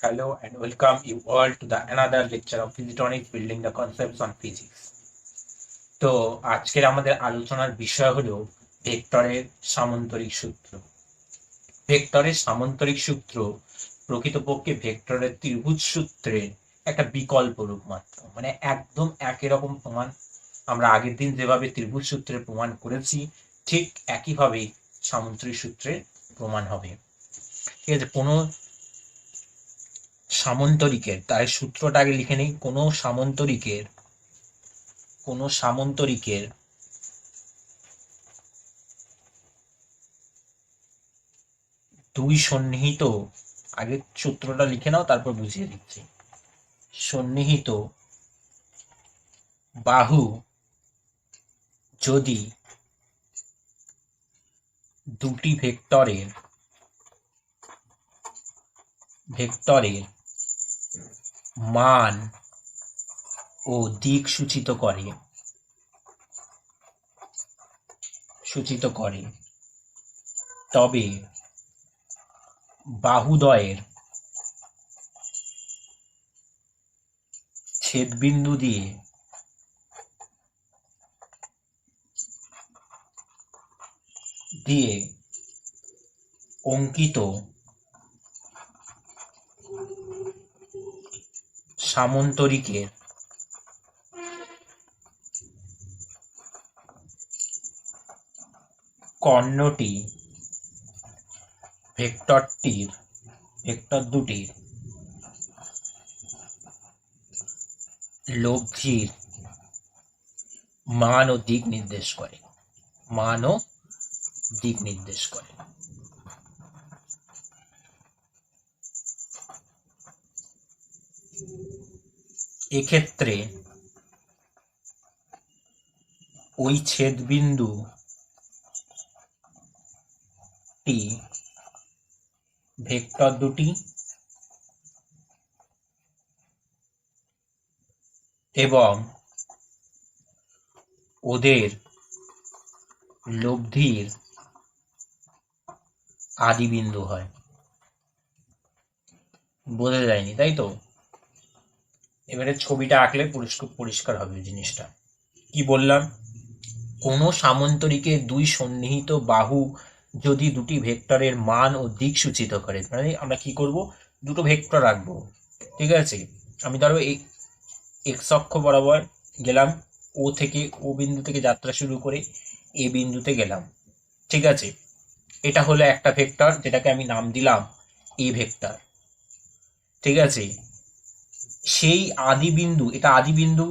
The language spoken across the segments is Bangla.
Hello and welcome you all to the another lecture of Physitronics Building the Concepts on Physics. তো আজকের আমাদের আলোচনার বিষয় হলো ভেক্টরের সামান্তরিক সূত্র। ভেক্টরের সামান্তরিক সূত্র প্রকৃতপক্ষে ভেক্টরের ত্রিভুজ সূত্রের একটা বিকল্প রূপ মাত্র, মানে একদম একই রকম প্রমাণ। আমরা আগের দিন যেভাবে ত্রিভুজ সূত্রের প্রমাণ করেছি ঠিক একইভাবেই সামান্তরিক সূত্রের প্রমাণ হবে। ঠিক আছে, কোনো সামান্তরিকের, তাই সূত্রটা আগে লিখে নেই। কোনো সামান্তরিকের দুই সন্নিহিত, আগে সূত্রটা লিখে নাও তারপর বুঝিয়ে দিচ্ছি। সন্নিহিত বাহু যদি দুটি ভেক্টরের মান ও দিক সূচিত করে তবে বাহুদ্বয়ের ছেদবিন্দু দিয়ে অঙ্কিত সামান্তরিকের কর্ণটি ভেক্টর দুটির লব্ধির মান ও দিক নির্দেশ করে। এক্ষেত্রে ওই ছেদবিন্দুটি ভেক্টর দুটি এবং ওদের লব্ধির আদিবিন্দু হয়। বোঝা যায়নি তাই তো? এবারে ছবিটা আঁকলে পরিষ্কার হবে জিনিসটা। কি বললাম? কোনো সামান্তরিকের দুই সন্নিহিত বাহু যদি দুটি ভেক্টরের মান ও দিক সূচিত করে, মানে আমরা কি করব, দুটো ভেক্টর রাখবো। ঠিক আছে, আমি ধরো এই এক্স অক্ষ বরাবর গেলাম, ও বিন্দু থেকে যাত্রা শুরু করে এ বিন্দুতে গেলাম। ঠিক আছে, এটা হলো একটা ভেক্টর যেটাকে আমি নাম দিলাম এ ভেক্টর। ঠিক আছে, সেই আদিবিন্দু, এটা আদিবিন্দু,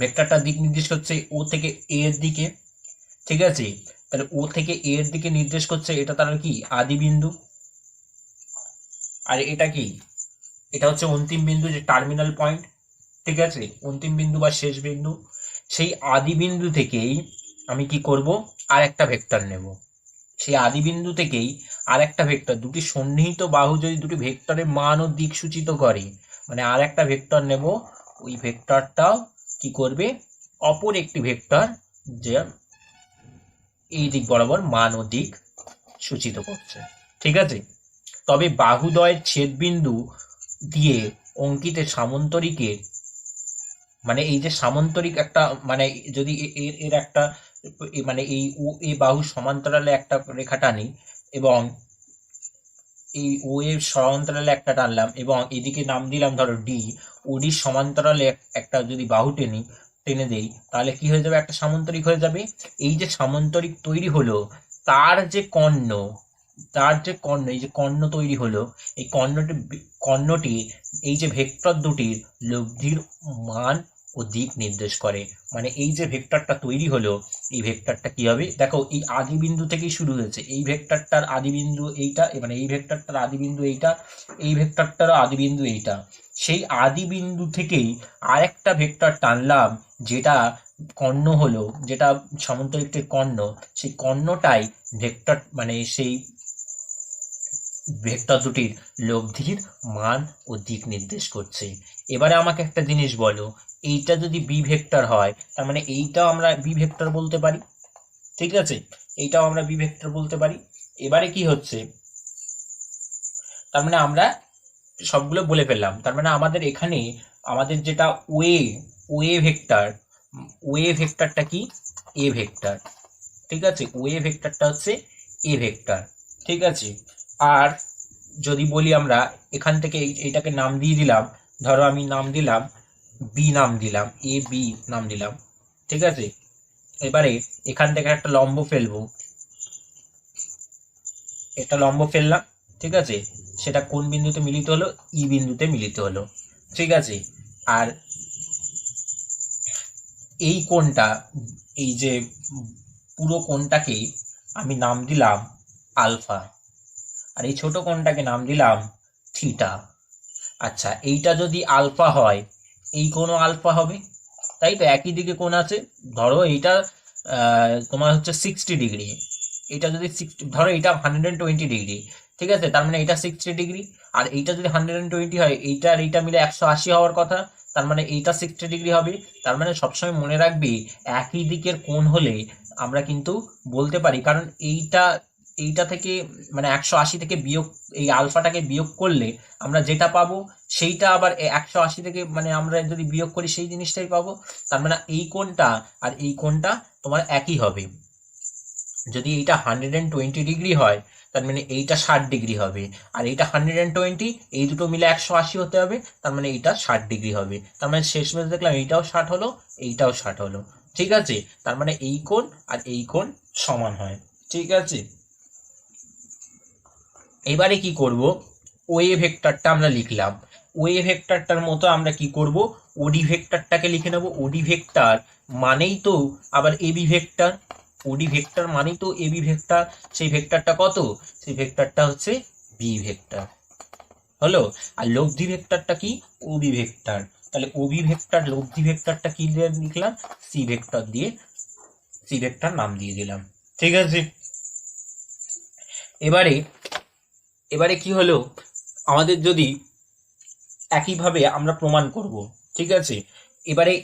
ভেক্টরটার দিক নির্দেশ করছে ও থেকে এ এর দিকে। ঠিক আছে, তাহলে ও থেকে এ এর দিকে নির্দেশ করছে, এটা তার কি আদিবিন্দু। আর এটা কি, এটা হচ্ছে অন্তিম বিন্দু, যে টার্মিনাল পয়েন্ট। ঠিক আছে, অন্তিম বিন্দু বা শেষ বিন্দু। সেই আদিবিন্দু থেকেই আমি কি করব, আর একটা ভেক্টর নেব। সেই আদিবিন্দু থেকেই আর একটা ভেক্টর, দুটি সন্নিহিত বাহু যদি দুটি ভেক্টরের মান ও দিক সূচিত করে, মানে আর একটা ভেক্টর নেব, ওই ভেক্টরটাও কি করবে, অপর একটি ভেক্টর যে এই দিক বরাবর মান ও দিক সূচিত করছে। ঠিক আছে, তবে বাহুদ্বয়ের ছেদবিন্দু দিয়ে অঙ্কিত সামান্তরিকের, মানে এই যে সামান্তরিক একটা, মানে যদি এর একটা, মানে এই ও এ বাহু সমান্তরালে একটা রেখা টানি এবং এই ও এর সমান্তরালে একটা টানলাম এবং এদিকে নাম দিলাম ধরো ডি, ওডির সমান্তরালে একটা যদি বাহু টেনে দেই, তাহলে কি হয়ে যাবে, একটা সামান্তরিক হয়ে যাবে। এই যে সামান্তরিক তৈরি হলো, তার যে কর্ণ, এই যে কর্ণ তৈরি হলো, এই কর্ণটি এই যে ভেক্টর দুটির লব্ধির মান ও দিক নির্দেশ করে। মানে এই যে ভেক্টরটা তৈরি হলো, এই ভেক্টরটা কি হবে, দেখো এই আদিবিন্দু থেকেই শুরু হয়েছে, এই ভেক্টরটার আদিবিন্দু এইটা, মানে এই ভেক্টরটার আদিবিন্দু এইটা, এই ভেক্টরটারও আদিবিন্দু এইটা। সেই আদিবিন্দু থেকেই আরেকটা ভেক্টর টানলাম, যেটা কর্ণ হলো, যেটা সামান্তরিকটির কর্ণ, সেই কর্ণটাই ভেক্টর, মানে সেই ভেক্টর দুটির লব্ধির মান ও দিক নির্দেশ করছে। এবারে আমাকে একটা জিনিস বলো, এইটা যদি বি ভেক্টর হয়, তার মানে এইটাও আমরা বি ভেক্টর বলতে পারি। ঠিক আছে, এইটাও আমরা বি ভেক্টর বলতে পারি। এবারে কি হচ্ছে, তার মানে আমরা সবগুলো বলে ফেললাম। তার মানে আমাদের এখানে আমাদের যেটা ওয়ে ভেক্টর, ওয়ে ভেক্টরটা কি? এ ভেক্টর। ঠিক আছে, ওয়ে ভেক্টরটা হচ্ছে এ ভেক্টর। ঠিক আছে, আর যদি বলি আমরা এখান থেকে এইটাকে নাম দিয়ে দিলাম, ধরো আমি নাম দিলাম বি, নাম দিলাম এ বি নাম দিলাম। ঠিক আছে, এবারে এখান থেকে একটা লম্ব ফেলবো, একটা লম্ব ফেললাম। ঠিক আছে, সেটা কোন বিন্দুতে মিলিত হলো? ই বিন্দুতে মিলিত হলো। ঠিক আছে, আর এই কোণটা, এই যে পুরো কোণটাকে আমি নাম দিলাম আলফা, আর এই ছোট কোণটাকে নাম দিলাম থিটা। আচ্ছা, এইটা যদি আলফা হয়, এই কোণও আলফা হবে, তাই তো? একই দিকে কোণ আছে। ধরো এইটা তোমার হচ্ছে 60 ডিগ্রি, এটা যদি ধরো এটা 120 ডিগ্রি। ঠিক আছে, তার মানে এটা 60 ডিগ্রি, আর এইটা যদি 120 হয়, এইটা আর এইটা মিলে 180 হওয়ার কথা, তার মানে এইটা 60 ডিগ্রি হবে। তার মানে সবসময় মনে রাখবি একই দিকের কোণ হলে আমরা কিন্তু বলতে পারি, কারণ এইটা এইটা থেকে মানে 180 থেকে বিয়োগ, এই আলফাটাকে বিয়োগ করলে আমরা যেটা পাবো সেইটা আবার 180 থেকে মানে আমরা যদি বিয়োগ করি সেই জিনিসটাই পাবো। তার মানে এই কোণটা আর এই কোণটা তোমার একই হবে। যদি এইটা 120 ডিগ্রি হয়, তার মানে এইটা 60 ডিগ্রি হবে, আর এইটা 120, এই দুটো মিলে 180 হতে হবে, তার মানে এইটা 60 ডিগ্রি হবে। তার মানে শেষমেশ দেখলাম এইটাও 60 হলো, এইটাও 60 হলো। ঠিক আছে, তার মানে এই কোণ আর এই কোণ সমান হয়। ঠিক আছে, এবারে কি করব? ওয়ে ভেক্টরটা আমরা লিখলাম, ওয়ে ভেক্টরটার মতো আমরা কি করব? ওডি ভেক্টরটাকে লিখে নেব। ওডি ভেক্টর মানেই তো আবার এবি ভেক্টর, ওডি ভেক্টর মানেই তো এবি ভেক্টর। সেই ভেক্টরটা কত? সেই ভেক্টরটা হচ্ছে বি ভেক্টর। হলো, আর লব্ধি ভেক্টরটা কি? OB vector. তাহলে ওবি ভেক্টর লব্ধি ভেক্টরটা কি দিয়ে লিখলাম? সি ভেক্টর দিয়ে, সি ভেক্টর নাম দিয়ে দিলাম। ঠিক আছে, এবারে এবারে কি হলো, আমাদের যদি একইভাবে আমরা প্রমাণ করব। ঠিক আছে, এবারে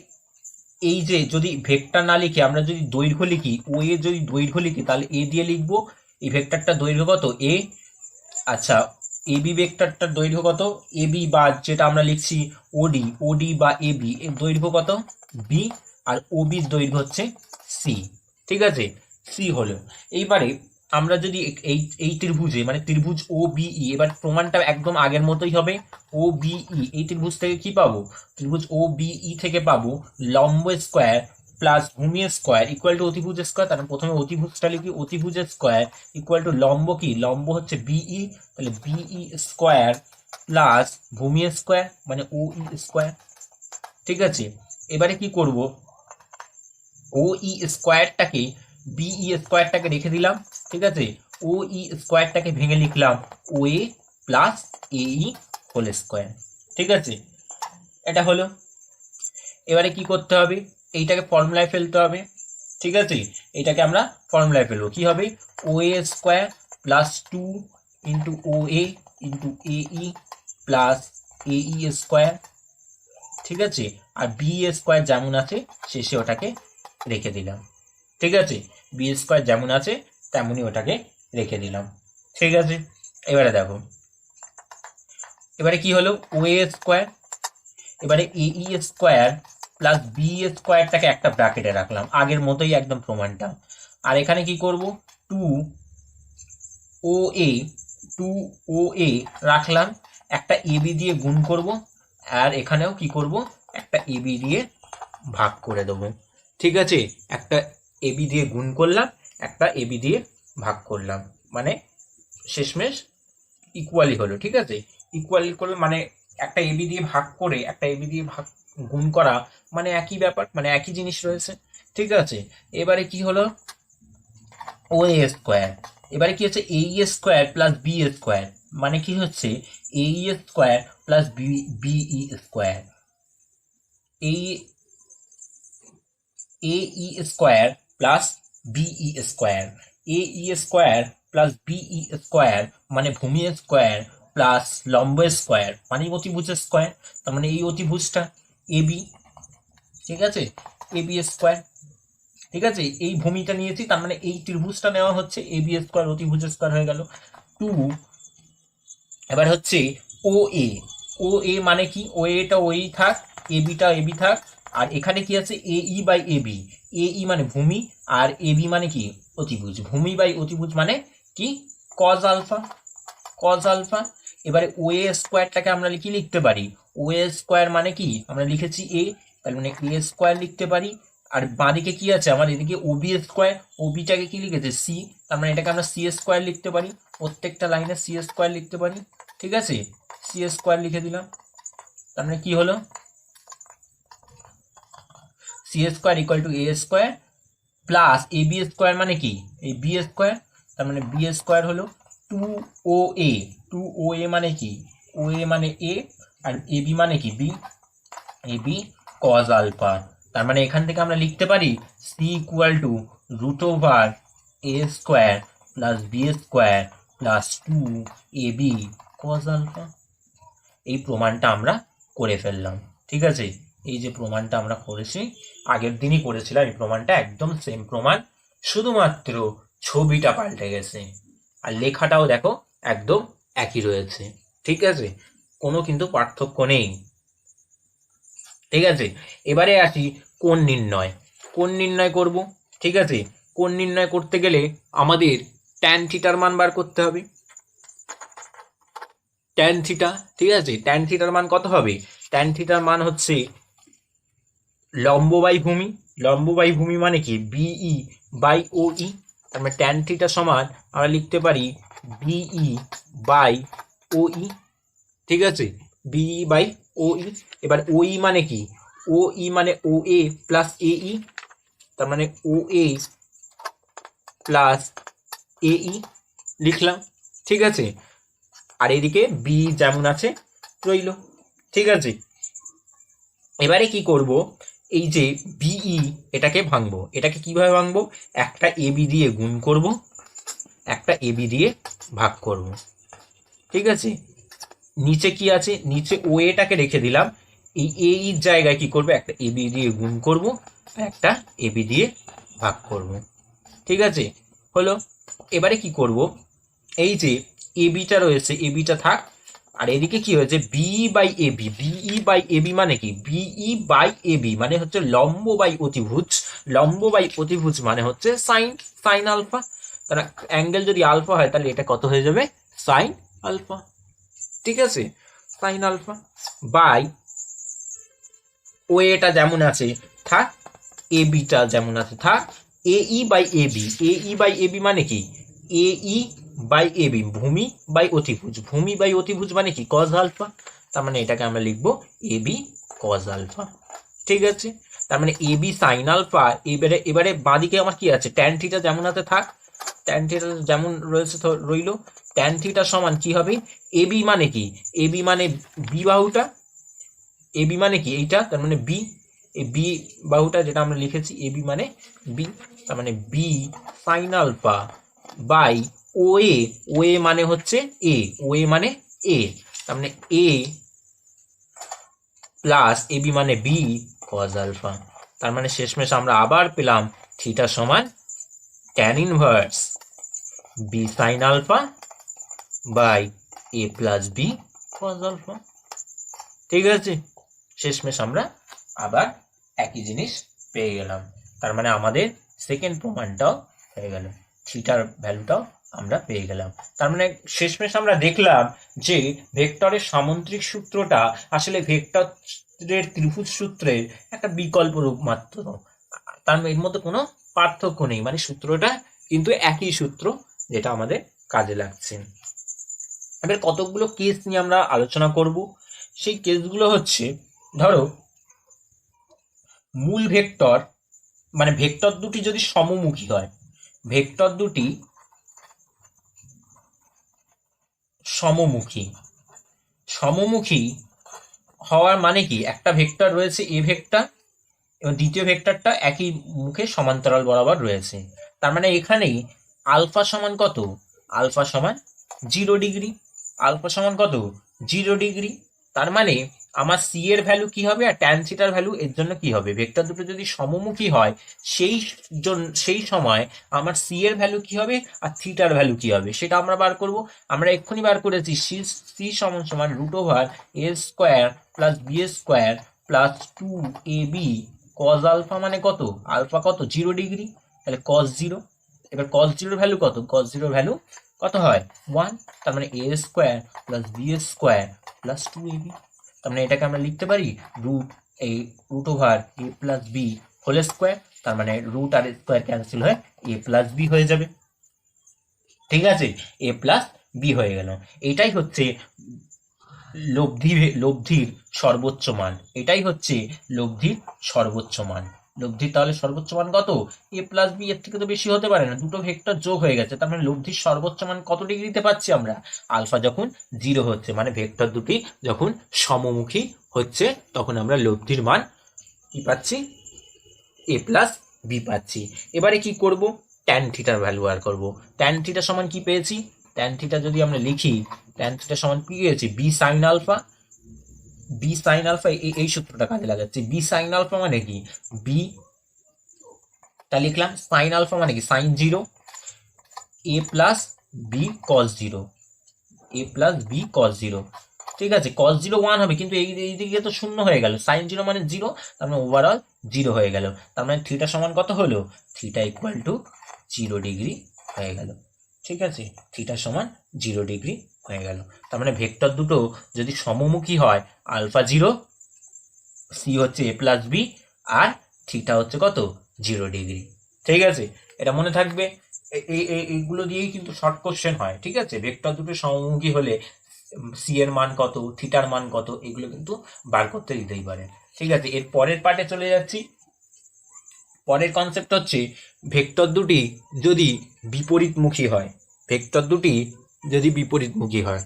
এই যে যদি ভেক্টর না লিখে আমরা যদি দৈর্ঘ্য লিখি, ও এ যদি দৈর্ঘ্য লিখি, তাহলে এ দিয়ে লিখবো। এই ভেক্টরটা দৈর্ঘ্য কত? এ। আচ্ছা, এবি ভেক্টরটার দৈর্ঘ্য কত? এবি বা যেটা আমরা লিখছি ওডি, ওডি বা এবি এর দৈর্ঘ্য কত? বি। আর ওবির দৈর্ঘ্য হচ্ছে সি। ঠিক আছে, সি হলো। এইবারে আমরা যদি এই এই ত্রিভুজে মানে ত্রিভুজ ও বিই, এবার প্রমাণটা একদম আগের মতোই হবে। ও বিই, এই ত্রিভুজ থেকে কি পাবো? ত্রিভুজ ও বিই থেকে পাবো লম্ব স্কোয়ার প্লাস ভূমি স্কোয়ার ইকুয়াল টু অতিভুজ স্কোয়ার। তাহলে প্রথমে অতিভুজটা লিখি, অতিভুজ স্কোয়ার ইকুয়াল টু লম্ব কি? লম্ব হচ্ছে বিই, তাহলে বিই স্কোয়ার প্লাস ভূমি স্কোয়ার মানে ও ই স্কোয়ার। ঠিক আছে, এবারে কি করব? ও ই স্কোয়ারটাকে, বিই স্কোয়ারটাকে রেখে দিলাম। ঠিক আছে, ও ই স্কোয়ারটাকে ভেঙে লিখলাম ও এ প্লাস এ ই হোল স্কোয়ার। ঠিক আছে, এটা হলো। এবারে কি করতে হবে? এইটাকে ফর্মুলায় ফেলতে হবে। ঠিক আছে, এটাকে আমরা ফর্মুলায় ফেলবো। কি হবে? ও এ স্কোয়ার প্লাস 2 ইন্টু ও এ ইন্টু এ ই প্লাস এ ই স্কোয়ার। ঠিক আছে, আর বি স্কোয়ার যেমন আছে শেষে ওটাকে রেখে দিলাম। ঠিক আছে, বি স্কোয়ার যেমন আছে তেমনই ওটাকে রেখে দিলাম। ঠিক আছে, এবারে দেখো, এবারে কি হলো? ও এ স্কোয়ার, এবারে এ ই স্কোয়ার প্লাস বি স্কোয়ারটাকে একটা ব্র্যাকেটে রাখলাম, আগের মতোই একদম প্রমাণটা। আর এখানে কি করব? Two O A, two O এ রাখলাম, একটা এবি দিয়ে গুণ করব, আর এখানেও কি করব? একটা এবি দিয়ে ভাগ করে দেবো। ঠিক আছে, একটা এবি দিয়ে গুণ করলাম, একটা এবি দিয়ে ভাগ করলাম, মানে শেষমেশ ইকুয়ালি হলো। ঠিক আছে, ইকুয়ালি করলে মানে একটা এবি দিয়ে ভাগ করে একটা এবি দিয়ে ভাগ গুণ করা মানে একই ব্যাপার, মানে একই জিনিস রয়েছে। ঠিক আছে, এবারে কি হলো? ও এ স্কোয়ার, এবারে কি হচ্ছে? A square plus B square, মানে কি হচ্ছে? A square plus B square, এই A E square plus B square, A E square plus B square মানে ভূমি স্কোয়ার প্লাস লম্ব স্কোয়ার মানে অতিভুজ স্কোয়ার। তার মানে এই অতিভুজটা এবি। ঠিক আছে, এবি স্কোয়ার। ঠিক আছে, এই ভূমিটা নিয়েছি, তার মানে এই ত্রিভুজটা নেওয়া হচ্ছে, এবি স্কোয়ার অতিভুজ স্কোয়ার হয়ে গেল। টু, এবার হচ্ছে ও ও এ, ও এ মানে কি, ও এটা ওই থাক, এ বিটা এবি থাক, আর এখানে কি আছে এ E by A B, A ই মানে ভূমি আর এ বি মানে কি অতিভুজ, ভূমি বাই অতিভুজ মানে কি কজ আলফা, কজ আলফা। এবারে ও এ স্কোয়ারটাকে আমরা কি লিখতে পারি, ও এ স্কোয়ার মানে কি আমরা লিখেছি এ, তার মানে এ স্কোয়ার লিখতে পারি। আর বাঁদিকে কি আছে আমার, এদিকে ওবি স্কোয়ার, ওবিটাকে কি লিখেছে সি, তার মানে এটাকে আমরা সি স্কোয়ার লিখতে পারি, প্রত্যেকটা লাইনে সি স্কোয়ার লিখতে পারি। ঠিক আছে, সি স্কোয়ার লিখে দিলাম। তার মানে কি হলো, C square equal to A square plus A B square মানে কি এই বি স্কোয়ার, তার মানে বি স্কোয়ার হলো two O A, two O A মানে কি ও এ মানে এ, আর এ বি মানে কি B, A B cos alpha. তার মানে এখান থেকে আমরা লিখতে পারি C equal to root over A square plus B square plus two A B cos alpha. এই প্রমাণটা আমরা করে ফেললাম। ঠিক আছে, এই যে প্রমাণটা আমরা করেছি, আগের দিনই করেছিলাম এই প্রমাণটা, একদম সেম প্রমাণ, শুধুমাত্র ছবিটা পাল্টে গেছে আর লেখাটাও দেখো একদম একই রয়েছে। ঠিক আছে, কোনো কিন্তু পার্থক্য নেই। ঠিক আছে, এবারে আসি কোণ নির্ণয়, কোণ নির্ণয় করব। ঠিক আছে, কোণ নির্ণয় করতে গেলে আমাদের ট্যান থিটার মান বার করতে হবে, ট্যান থিটা। ঠিক আছে, ট্যান থিটার মান কত হবে, ট্যান থিটার মান হচ্ছে লম্ব বাই ভূমি, লম্ব বাই ভূমি মানে কি বিই বাই ও ই, তার মানে ট্যান থিটা সমান আমরা লিখতে পারি বিই বাই ও ই। ঠিক আছে, বিই বাই ও ই। এবার ও ই মানে কি, ও ই মানে ও এ প্লাস এ ই, তার মানে ও এ প্লাস এ ই লিখলাম। ঠিক আছে, আর এদিকে বি যেমন আছে রইল। ঠিক আছে, এবারে কি করব, এই যে বিই এটাকে ভাঙবো, এটাকে কিভাবে ভাঙবো, একটা এবি দিয়ে গুণ করব, একটা এবি দিয়ে ভাগ করব। ঠিক আছে, নিচে কি আছে, নিচে ও এটাকে রেখে দিলাম, এই এ ইর জায়গায় কি করবে, একটা এবি দিয়ে গুণ করব, একটা এবি দিয়ে ভাগ করব। ঠিক আছে, হলো। এবারে কি করব, এই যে এবিটা রয়েছে এবিটা থাক, আর এদিকে কি হয়েছে BE by AB, BE by AB মানে কি বিই বাই এবি মানে হচ্ছে লম্ব বাই অতিভুজ, লম্ব বাই অতিভুজ মানে হচ্ছে সাইন, সাইন আলফা। তারা অ্যাঙ্গেল যদি আলফা হয় তাহলে এটা কত হয়ে যাবে সাইন আলফা। ঠিক আছে, সাইন আলফা বাই ও এটা যেমন আছে থাক, এ বিটা যেমন আছে থাক, A E by A B, A E by A B মানে কি A E by A B, ভূমি বাই অতিভুজ, ভূমি বাই অতিভুজ মানে কি কজ আলফা, তার মানে এটাকে আমরা লিখবো এ বি কজ আলফা। ঠিক আছে, তার মানে এ বি সাইন আলফা। এবারে এবারে বাঁদিকে আমার কি আছে ট্যান থিটা যেমন আছে থাক, ট্যান থিটা যেমন রয়েছে রইল, ট্যান থিটা সমান কি হবে এ বি মানে কি এ বি মানে বি বাহুটা, এ বি মানে কি এইটা, তার মানে বি, এই বি বাহুটা যেটা আমরা লিখেছি এ বি মানে বি, তার মানে B sine alpha by O A মানে হচ্ছে এ, ও এ মানে এ, তার মানে এ প্লাস এ বি মানে বি কজ আলফা। তার মানে শেষমেশ আমরা আবার পেলাম থিটা সমান tan inverse B sine alpha by A plus B cos alpha. ঠিক আছে, শেষমেশ আমরা আবার একই জিনিস পেয়ে গেলাম। তার মানে আমাদের সেকেন্ড প্রমাণটাও হয়ে গেল, থিটার ভ্যালুটাও আমরা পেয়ে গেলাম। তার মানে শেষমেশ আমরা দেখলাম যে ভেক্টরের সামন্ত্রিক সূত্রটা আসলে ভেক্টরের ত্রিভুজ সূত্রের একটা বিকল্প রূপ মাত্র, তার এর মধ্যে কোনো পার্থক্য নেই, মানে সূত্রটা কিন্তু একই সূত্র যেটা আমাদের কাজে লাগছে। এবার কতগুলো কেস নিয়ে আমরা আলোচনা করব, সেই কেসগুলো হচ্ছে ধরো মূল ভেক্টর মানে ভেক্টর দুটি যদি সমমুখী হয়, ভেক্টর দুটি সমমুখী, সমমুখী হওয়ার মানে কি একটা ভেক্টর রয়েছে এ ভেক্টর এবং দ্বিতীয় ভেক্টরটা একই মুখে সমান্তরাল বরাবর রয়েছে, তার মানে এখানেই আলফা সমান কত, আলফা সমান 0 ডিগ্রি, আলফা সমান কত 0 ডিগ্রি, তার মানে আমার সি এর ভ্যালু কি হবে আর ট্যান থিটার ভ্যালু এর জন্য কি হবে, ভেক্টর দুটো যদি সমমুখী হয় সেই সময় আমার সি এর ভ্যালু কি হবে আর থিটার ভ্যালু কি হবে সেটা আমরা বার করব। আমরা এক্ষুনি বার করেছি সি সমান সমান root over A square plus B square plus 2ab cos alpha, মানে কত আলফা কত 0 ডিগ্রি, তাহলে কজ 0। এবার কজ 0 ভ্যালু কত, কজ 0 ভ্যালু কত হয় 1, তার মানে A square plus B square plus 2ab। তার মানে এটাকে আমরা লিখতে পারি root over A plus B whole square, তার মানে রুট আর স্কোয়ার ক্যান্সেল হয়ে এ প্লাস বি হয়ে যাবে। ঠিক আছে, এ প্লাস বি হয়ে গেল। এটাই হচ্ছে লব্ধির সর্বোচ্চ মান, এটাই হচ্ছে লব্ধির সর্বোচ্চ মান। লব্ধির তাহলে সর্বোচ্চ মান কত, এ প্লাস বি, এর থেকে তো বেশি হতে পারে না, দুটো ভেক্টর যোগ হয়ে গেছে, তার মানে লব্ধির সর্বোচ্চ মান কত ডিগ্রিতে পাচ্ছি আমরা, আলফা যখন 0 হচ্ছে, মানে ভেক্টর দুটি যখন সমমুখী হচ্ছে তখন আমরা লব্ধির মান কি পাচ্ছি, এ প্লাস বি পাচ্ছি। এবারে কি করব, ট্যান থিটার ভ্যালু বার করব। ট্যান থিটা সমান কি পেয়েছি, ট্যান থিটা যদি আমরা লিখি, ট্যান থিটা সমান কি পেয়েছি, B sine alpha. B sine alpha এই সূত্রটা কাজে লাগাচ্ছি। বি সাইন আলফা মানে কি, বি তা লিখলাম, সাইন আলফা মানে কি সাইন 0, এ প্লাস বি কস 0, এ প্লাস বি কস 0। ঠিক আছে, কস 0 1 হবে, কিন্তু এই দিকে তো 0 হয়ে গেল, সাইন 0 মানে 0, তার মানে ওভারঅল 0 হয়ে গেল। তার মানে থিটা সমান কত হলো, থিটা ইকুয়াল টু 0 ডিগ্রি হয়ে গেল। ঠিক আছে, থিটা সমান 0 ডিগ্রি হয়ে গেল। তার মানে ভেক্টর দুটো যদি সমমুখী হয়, আলফা 0, সি হচ্ছে এ প্লাস বি, আর থিটা হচ্ছে কত 0 ডিগ্রি। ঠিক আছে, এটা মনে থাকবে। এইগুলো দিয়েই কিন্তু শর্ট কোশ্চেন হয়। ঠিক আছে, ভেক্টর দুটো সমমুখী হলে সি এর মান কত, থিটার মান কত, এগুলো কিন্তু বার করতে দিতেই পারে। ঠিক আছে, এর পরের পার্টে চলে যাচ্ছি। পরের কনসেপ্ট হচ্ছে ভেক্টর দুটি যদি বিপরীতমুখী হয়, ভেক্টর দুটি যদি বিপরীতমুখী হয়।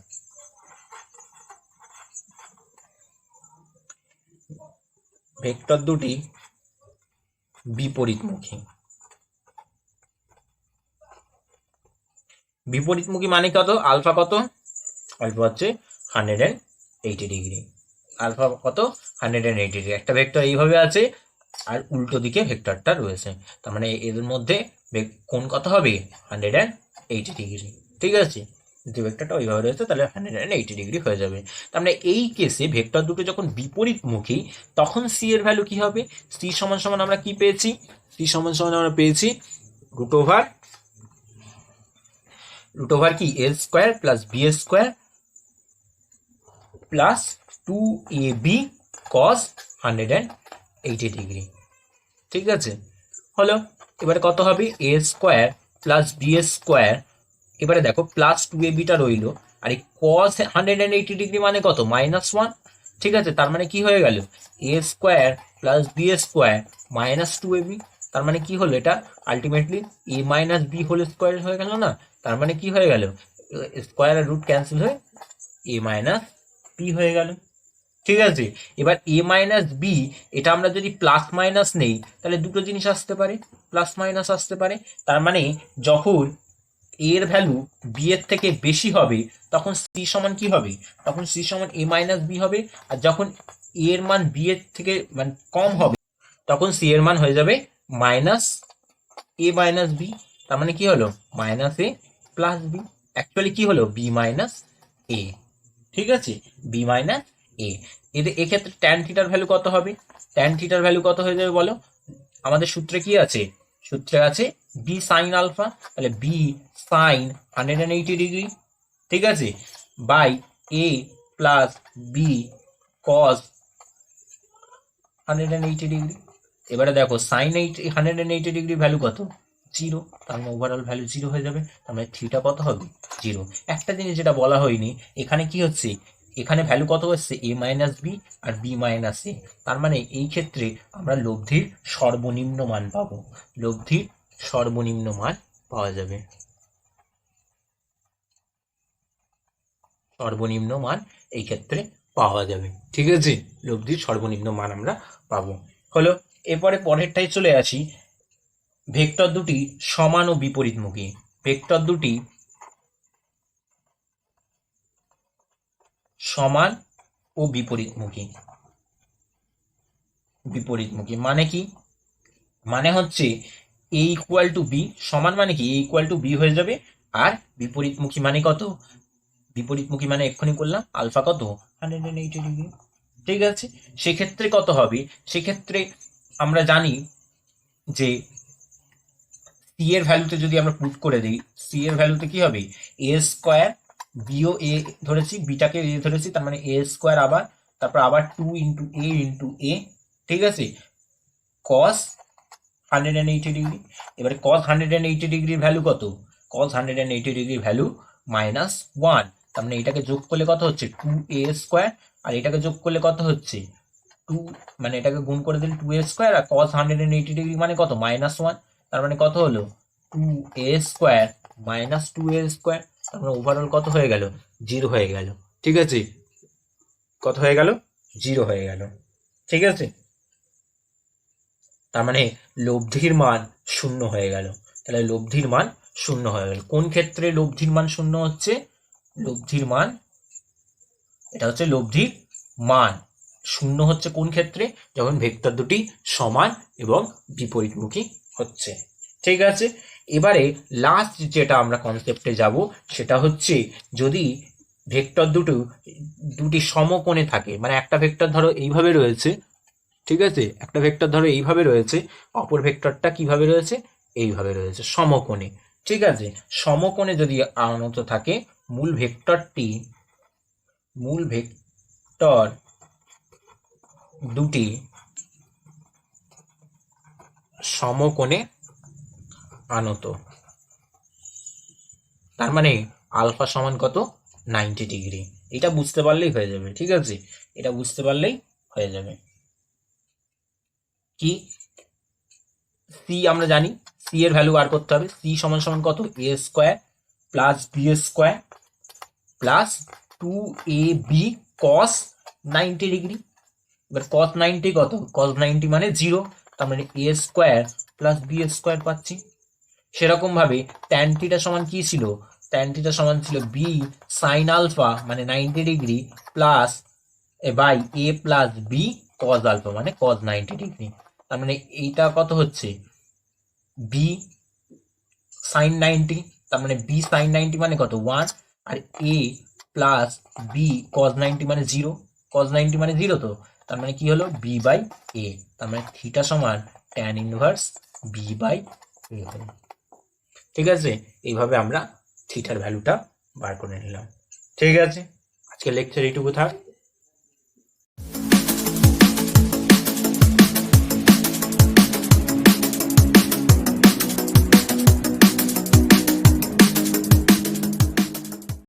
ভেক্টর দুটি বিপরীতমুখী, বিপরীতমুখী মানে কত, আলফা কত, আলফা হচ্ছে 180 ডিগ্রি, আলফা কত 180 ডিগ্রি। একটা ভেক্টর এইভাবে আছে আর উল্টো দিকে ভেক্টরটা রয়েছে, তার মানে এদের মধ্যে কোণ কত হবে 180 ডিগ্রি। ঠিক আছে, দ্বিতীয় ভেক্টরটা ওইভাবে রয়েছে, তাহলে 180 ডিগ্রি হয়ে যাবে। তার মানে এই কেসে ভেক্টর দুটো যখন বিপরীতমুখী তখন সি এর ভ্যালু কি হবে, সি সমান সমান আমরা কি পেয়েছি, সি সমান সমান আমরা পেয়েছি রুট ওভার কি A square plus B square plus 2ab cos 180 degree. ঠিক আছে, হলো। এবারে কত হবে, A square plus B square, এবারে দেখো প্লাস 2abটা রইল, আর এই cos 180 ডিগ্রি মানে কত, -1। ঠিক আছে, তার মানে কি হয়ে গেল, A square plus B square minus 2ab। তার মানে কি হলো, এটা ultimately A minus B whole square হয়ে গেল না, তার মানে কি হয়ে গেল, স্কোয়ার আর রুট ক্যান্সেল হয়ে এ মাইনাস বি হয়ে গেল। ঠিক আছে, এবার এ মাইনাস বি, এটা আমরা যদি প্লাস মাইনাস নেই তাহলে দুটো জিনিস আসতে পারে, প্লাস মাইনাস আসতে পারে। তার মানে যখন এর ভ্যালু বি এর থেকে বেশি হবে তখন সি সমান কি হবে, তখন সি সমান এ মাইনাস বি হবে, আর যখন এর মান বি এর থেকে মানে কম হবে তখন সি এর মান হয়ে যাবে মাইনাস এ মাইনাস বি। তার মানে কি হলো, মাইনাস এ প্লাস বি, অ্যাকচুয়ালি কি হলো বি মাইনাস এ। ঠিক আছে, বি মাইনাস এ। এক্ষেত্রে ট্যান থিটার ভ্যালু কত হবে, ট্যান থিটার ভ্যালু কত হয়ে যাবে বলো, আমাদের সূত্রে কি আছে, সূত্রে আছে বি সাইন আলফা, তাহলে বি সাইন 180 ডিগ্রি। ঠিক আছে, by A plus B cos 180 degree. এবারে দেখো সাইন 180 ডিগ্রি ভ্যালু কত, 0, তার মানে ওভারঅল ভ্যালু 0 হয়ে যাবে, তার মানে থিটা কত হবে 0। একটা জিনিস যেটা বলা হয়নি, এখানে কি হচ্ছে, এখানে ভ্যালু কত হচ্ছে এ মাইনাস বি আর বি মাইনাস এ, তার মানে এই ক্ষেত্রে আমরা লব্ধির সর্বনিম্ন মান পাবো, লব্ধির সর্বনিম্ন মান পাওয়া যাবে, সর্বনিম্ন মান এই ক্ষেত্রে পাওয়া যাবে। ঠিক আছে, লব্ধির সর্বনিম্ন মান আমরা পাবো। হলো, এরপরে পরেরটাই চলে আসি, ভেক্টর দুটি সমান ও বিপরীতমুখী, ভেক্টর দুটি সমান ও বিপরীতমুখী। বিপরীতমুখী মানে কি? মানে হচ্ছে এ ইকুয়াল টু বি সমান মানে কি, এ ইকুয়াল টু বি হয়ে যাবে। আর বিপরীতমুখী মানে কত? বিপরীতমুখী মানে এক্ষুনি করলাম আলফা কত, 180 ডিগ্রি। ঠিক আছে, সেক্ষেত্রে কত হবে? সেক্ষেত্রে আমরা জানি যে সি এর ভ্যালুতে যদি আমরা পুট করে দিই, সি এর ভ্যালুতে কি হবে? এ স্কোয়ার, বিও এ ধরেছি, বিটাকে এ ধরেছি, তার মানে এ স্কোয়ার, আবার তারপর আবার 2 × a, ঠিক আছে, কস 180 ডিগ্রি। এবারে কস 180 ডিগ্রির ভ্যালু কত? কস 180 ডিগ্রির ভ্যালু -1। তার মানে এটাকে যোগ করলে কত হচ্ছে? 2a²। আর এটাকে যোগ করলে কত হচ্ছে? 2, মানে এটাকে গুণ করে দিলে 2a² আর cos 180 ডিগ্রি মানে কত? -1। তার মানে কত হলো? 2a² - 2a²। তার মানে ওভারঅল কত হয়ে গেল? 0 হয়ে গেল। ঠিক আছে, কত হয়ে গেল? 0 হয়ে গেল। ঠিক আছে, তার মানে লব্ধির মান 0 হয়ে গেল। তাহলে লব্ধির মান 0 হয়ে গেল। কোন ক্ষেত্রে লব্ধির মান 0 হচ্ছে? লব্ধির মান, এটা হচ্ছে লব্ধির মান 0 হচ্ছে কোন ক্ষেত্রে? যখন ভেক্টর দুটি সমান এবং বিপরীতমুখী হচ্ছে। ঠিক আছে, এবারে লাস্ট যেটা আমরা কনসেপ্টে যাব সেটা হচ্ছে যদি ভেক্টর দুটি সমকোণে থাকে, মানে একটা ভেক্টর ধরো এইভাবে রয়েছে, ঠিক আছে, একটা ভেক্টর ধরো এইভাবে রয়েছে, অপর ভেক্টরটা কিভাবে রয়েছে? এইভাবে রয়েছে, সমকোণে। ঠিক আছে, সমকোণে যদি আনত থাকে, মূল ভেক্টর দুটি সমকোণে আনত, তার মানে আলফা সমান কত? 90 ডিগ্রি। এটা বুঝতে পারলেই হয়ে যাবে। ঠিক আছে, এটা বুঝতে পারলেই হয়ে যাবে। কি সি আমরা জানি, সি এর ভ্যালু বার করতে হবে। সি সমান সমান কত? a² + b² + 2ab cos 90 degree. এবার cos 90 কত? cos 90 মানে 0, তার মানে a² + b² পাচ্ছি। সেরকম ভাবে tan থিটা সমান কি ছিল? tan থিটা সমান ছিল b sin আলফা মানে 90 degree plus by a + b cos alpha মানে cos 90 ডিগ্রি। তার মানে এইটা কত হচ্ছে? b sin 90, তার মানে b sin 90 মানে কত? 1। আর a + b cos 90 মানে 0, cos 90 মানে 0, তো তার মানে কি হলো? b/a। তার মানে থিটা সমান tan ইনভার্স b/a হলো। ঠিক আছে, এইভাবে আমরা থিটার ভ্যালুটা বার করে নিলাম। ঠিক আছে, আজকে লেকচার এইটুকু থাক।